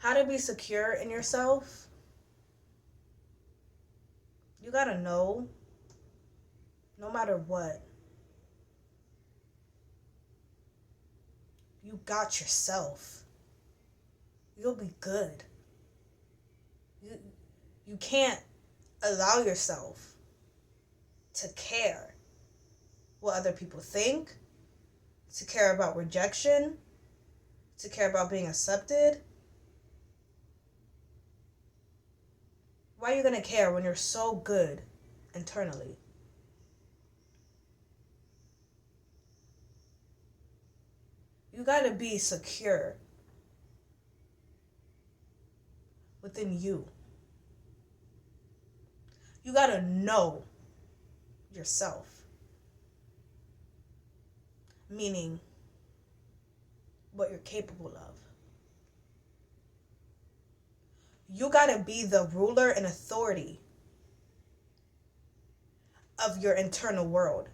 How to be secure in yourself? You gotta know, no matter what, you got yourself. You'll be good. You, you can't allow yourself to care what other people think, to care about rejection, to care about being accepted. Why are you gonna care when you're so good internally? You gotta be secure within you. You gotta know yourself. Meaning what you're capable of. You gotta be the ruler and authority of your internal world,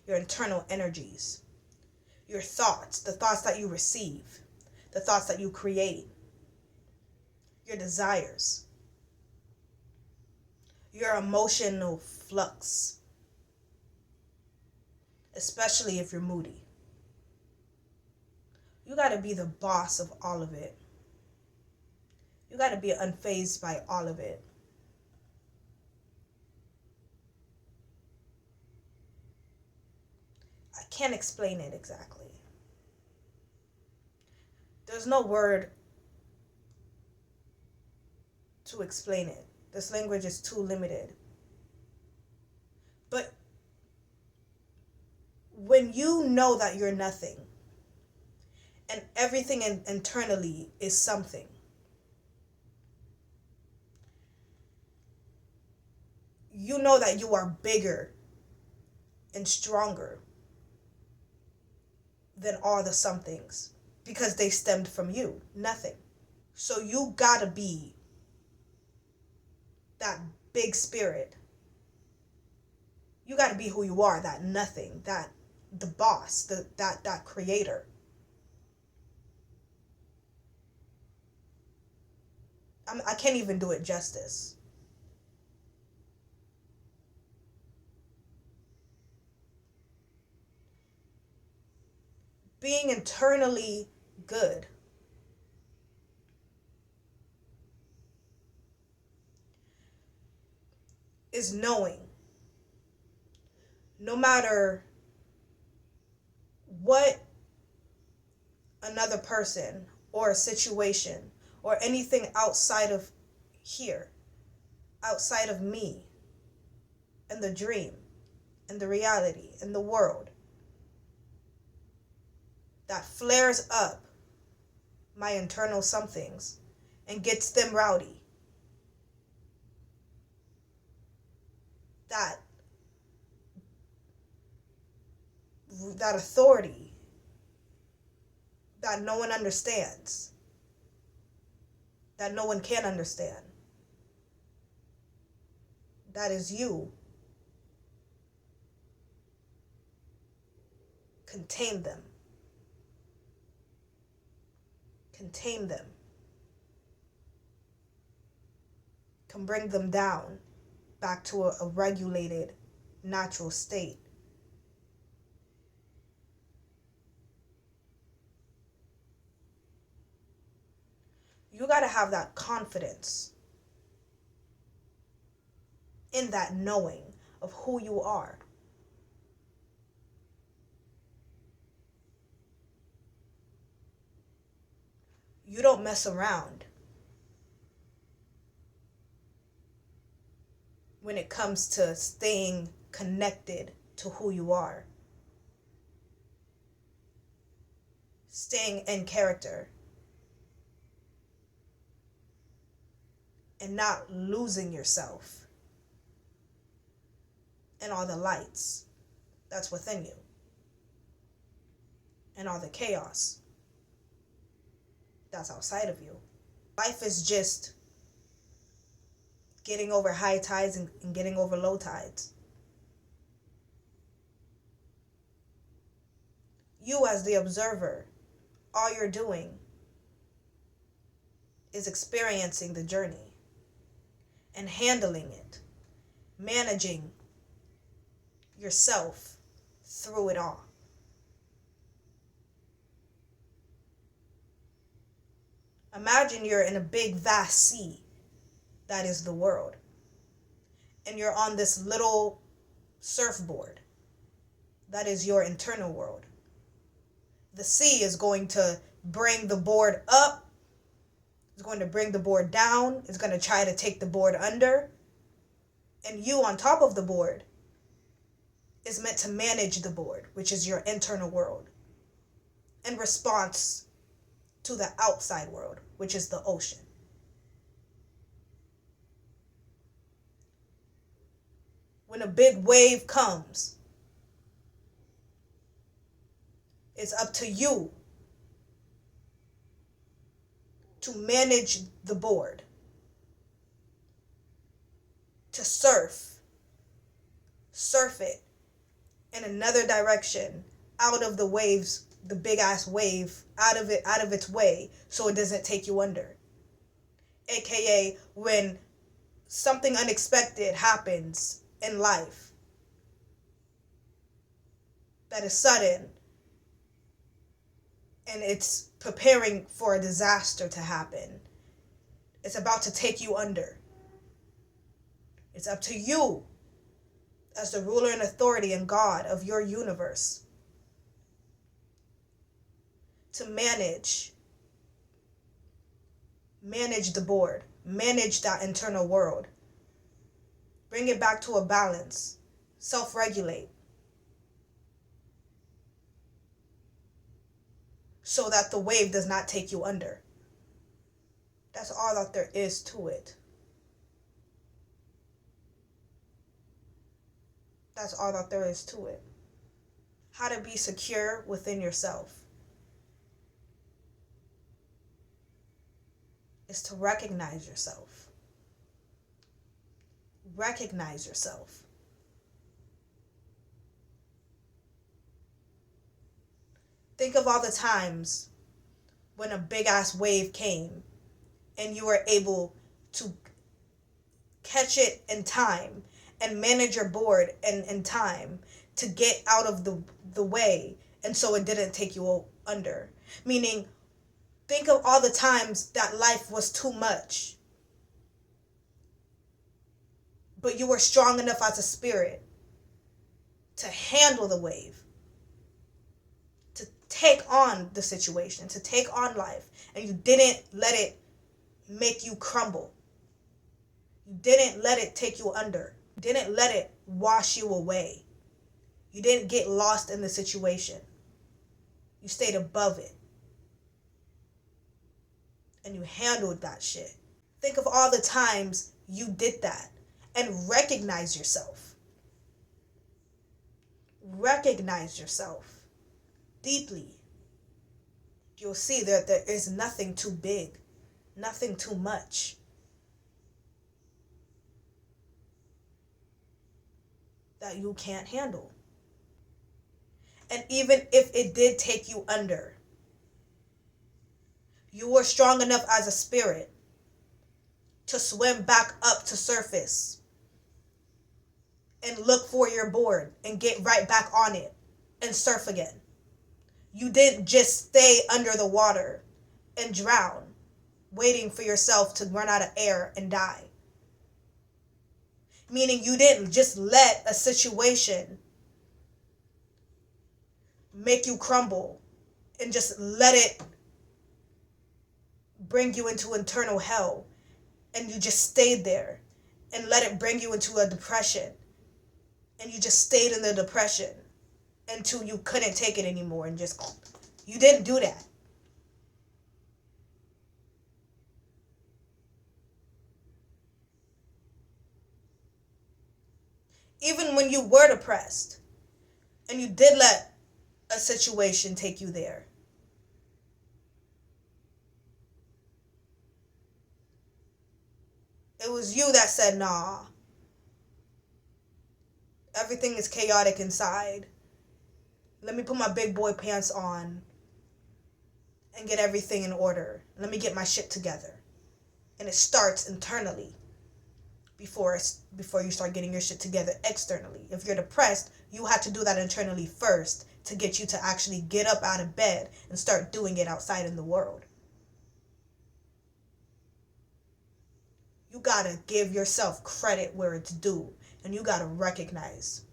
your internal energies, your thoughts, the thoughts that you receive, the thoughts that you create, your desires, your emotional flux, especially if you're moody. You gotta be the boss of all of it. You gotta be unfazed by all of it. I can't explain it exactly. There's no word to explain it. This language is too limited. But when you know that you're nothing and everything internally is something, you know that you are bigger and stronger than all the somethings because they stemmed from you, nothing. So you gotta be that big spirit. You gotta be who you are, that nothing, that the boss, that creator. I can't even do it justice. Being internally good is knowing no matter what another person or a situation or anything outside of here, outside of me and the dream and the reality and the world that flares up my internal somethings and gets them rowdy. That that authority that no one understands, that no one can understand. That is you. Contain them. Contain them. Can bring them down back to a regulated, natural state. You got to have that confidence in that knowing of who you are. You don't mess around when it comes to staying connected to who you are, staying in character, and not losing yourself in all the lights that's within you and all the chaos that's outside of you. Life is just getting over high tides and getting over low tides. You, as the observer, all you're doing is experiencing the journey and handling it, managing yourself through it all. Imagine you're in a big, vast sea that is the world, and you're on this little surfboard that is your internal world. The sea is going to bring the board up, it's going to bring the board down, it's going to try to take the board under, and you on top of the board is meant to manage the board, which is your internal world, in response to the outside world, which is the ocean. When a big wave comes, it's up to you to manage the board, to surf it in another direction, out of the waves, the big ass wave, out of its way, so it doesn't take you under. AKA when something unexpected happens in life that is sudden and it's preparing for a disaster to happen, it's about to take you under. It's up to you as the ruler and authority and God of your universe to manage the board, manage that internal world, bring it back to a balance, self-regulate, so that the wave does not take you under. That's all that there is to it. That's all that there is to it. How to be secure within yourself is to recognize yourself. Recognize yourself. Think of all the times when a big ass wave came and you were able to catch it in time and manage your board in time to get out of the way, and so it didn't take you under. Meaning, think of all the times that life was too much, but you were strong enough as a spirit to handle the wave, to take on the situation, to take on life, and you didn't let it make you crumble. You didn't let it take you under. You didn't let it wash you away. You didn't get lost in the situation. You stayed above it. And you handled that shit. Think of all the times you did that and recognize yourself. Recognize yourself deeply. You'll see that there is nothing too big, nothing too much. That you can't handle. And even if it did take you under, you were strong enough as a spirit to swim back up to surface and look for your board and get right back on it and surf again. You didn't just stay under the water and drown, waiting for yourself to run out of air and die. Meaning you didn't just let a situation make you crumble and just let it bring you into internal hell, and you just stayed there and let it bring you into a depression, and you just stayed in the depression until you couldn't take it anymore and just, you didn't do that. Even when you were depressed and you did let a situation take you there, it was you that said, nah, everything is chaotic inside. Let me put my big boy pants on and get everything in order. Let me get my shit together. And it starts internally before you start getting your shit together externally. If you're depressed, you have to do that internally first to get you to actually get up out of bed and start doing it outside in the world. You gotta give yourself credit where it's due, and you gotta recognize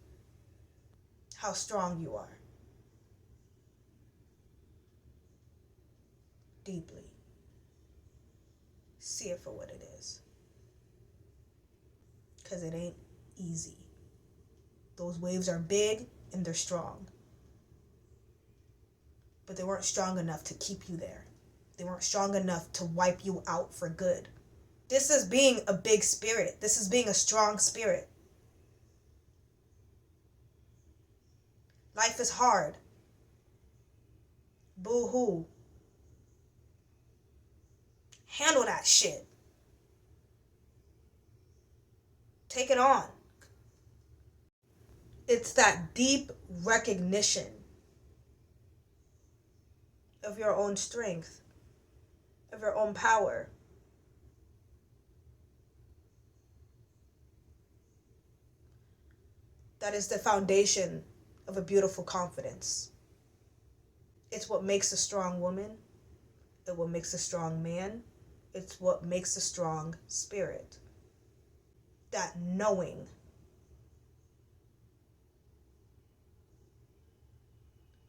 how strong you are. Deeply. See it for what it is. Because it ain't easy. Those waves are big and they're strong. But they weren't strong enough to keep you there. They weren't strong enough to wipe you out for good. This is being a big spirit. This is being a strong spirit. Life is hard. Boo-hoo. Handle that shit. Take it on. It's that deep recognition of your own strength, of your own power. That is the foundation of a beautiful confidence. It's what makes a strong woman. It's what makes a strong man. It's what makes a strong spirit. That knowing.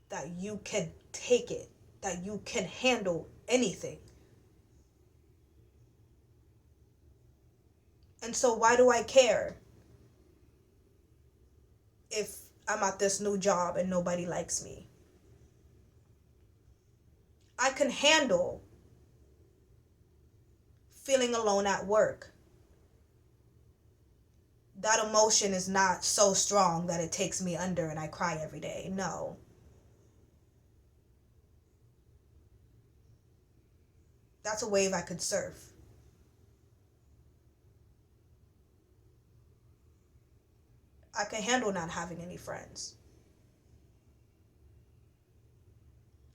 That you can take it. That you can handle anything. And so why do I care if I'm at this new job and nobody likes me? I can handle feeling alone at work. That emotion is not so strong that it takes me under and I cry every day. No. That's a wave I could surf. I can handle not having any friends.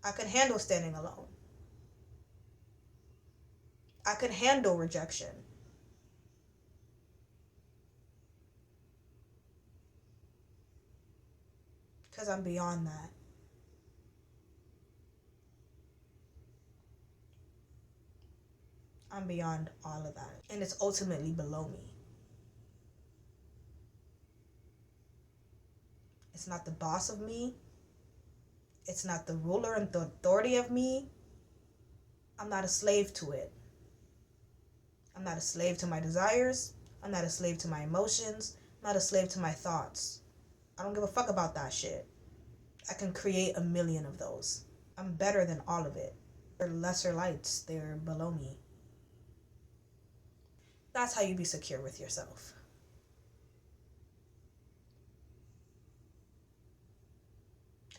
I can handle standing alone. I can handle rejection. Because I'm beyond that. I'm beyond all of that. And it's ultimately below me. It's not the boss of me. It's not the ruler and the authority of me. I'm not a slave to it. I'm not a slave to my desires. I'm not a slave to my emotions. I'm not a slave to my thoughts. I don't give a fuck about that shit. I can create a million of those. I'm better than all of it. They're lesser lights. They're below me. That's how you be secure with yourself.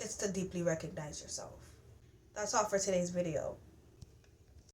It's to deeply recognize yourself. That's all for today's video.